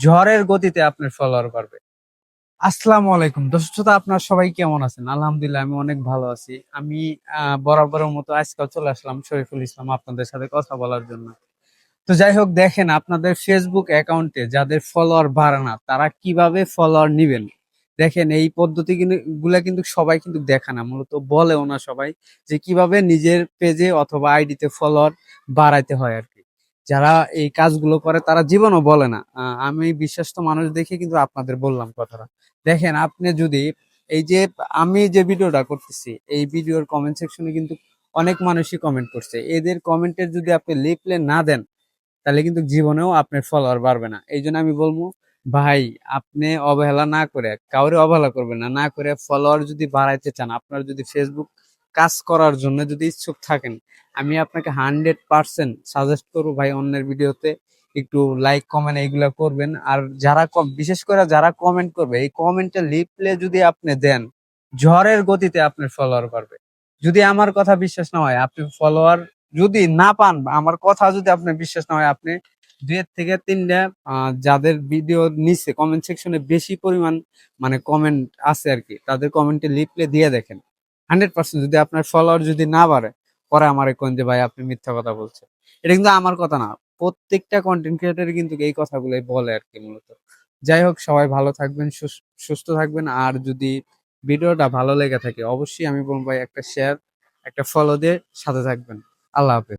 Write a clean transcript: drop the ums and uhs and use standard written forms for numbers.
ঝড়ের গতিতে আপনার ফলোয়ার বাড়বে। আসসালামু আলাইকুম দর্শক শ্রোতা, আপনার সবাই কেমন আছেন? আলহামদুলিল্লাহ আমি অনেক ভালো আছি। আমি বরাবরের মতো আজকাল চলে আসলাম শরীফুল ইসলাম আপনাদের সাথে কথা বলার জন্য। তো যাই হোক, দেখেন আপনাদের ফেসবুক অ্যাকাউন্টে যাদের ফলোয়ার বাড়ে না তারা কিভাবে ফলোয়ার নিবেন। দেখেন এই পদ্ধতি গুলা কিন্তু সবাই কিন্তু দেখে না, মূলত বলেও না সবাই যে কিভাবে নিজের পেজে অথবা আইডিতে ফলোয়ার বাড়াইতে হয় আর কি। যারা এই কাজগুলো করে তারা জীবনও বলে না। আমি বিশ্বস্ত মানুষ দেখে কিন্তু আপনাদের বললাম কথাটা। দেখেন আপনি যদি এই যে আমি যে ভিডিওটা করতেছি এই ভিডিওর কমেন্ট সেকশনে কিন্তু অনেক মানুষই কমেন্ট করছে, এদের কমেন্টের যদি আপনি রিপ্লাই না দেন তাহলে কিন্তু জীবনেও আপনার ফলোয়ার বাড়বে না। এই জন্য আমি বলবো, ভাই আপনি অবহেলা না করে, কাউরে অবহেলা করবেন না, না করে ফলোয়ার যদি বাড়াইতে চান, আপনার যদি ফেসবুক কাজ করার জন্য যদি ইচ্ছুক থাকেন, আমি আপনাকে 100% সাজেস্ট করবো ভাই অন্যের ভিডিওতে একটু লাইক কমেন্ট এইগুলা করবেন। আর যারা বিশেষ করে যারা কমেন্ট করবে এই কমেন্টের রিপ্লাই যদি আপনি দেন, ঝড়ের গতিতে আপনার ফলোয়ার বাড়বে। যদি আমার কথা বিশ্বাস না হয়, আপনি ফলোয়ার যদি না পান, বা আমার কথা যদি আপনার বিশ্বাস না হয়, আপনি 2 থেকে 3টা যাদের ভিডিও নিচে কমেন্ট সেকশনে বেশি পরিমাণ মানে কমেন্ট আছে আর কি, তাদের কমেন্টে রিপ্লাই দিয়ে দেখেন। 100% যদি আপনার ফলোয়ার যদি না বাড়ে, পরে আমার কোন যে ভাই আপনি মিথ্যা কথা বলছেন। এটা কিন্তু আমার কথা না, প্রত্যেকটা কন্টেন্ট ক্রিয়েটর কিন্তু এই কথাগুলোই বলে আর কি মূলত। যাই হোক, সবাই ভালো থাকবেন, সুস্থ থাকবেন। আর যদি ভিডিওটা ভালো লেগে থাকে অবশ্যই আমি বলবো ভাই একটা শেয়ার, একটা ফলো দিয়ে সাথে থাকবেন। আল্লাহ হাফেজ।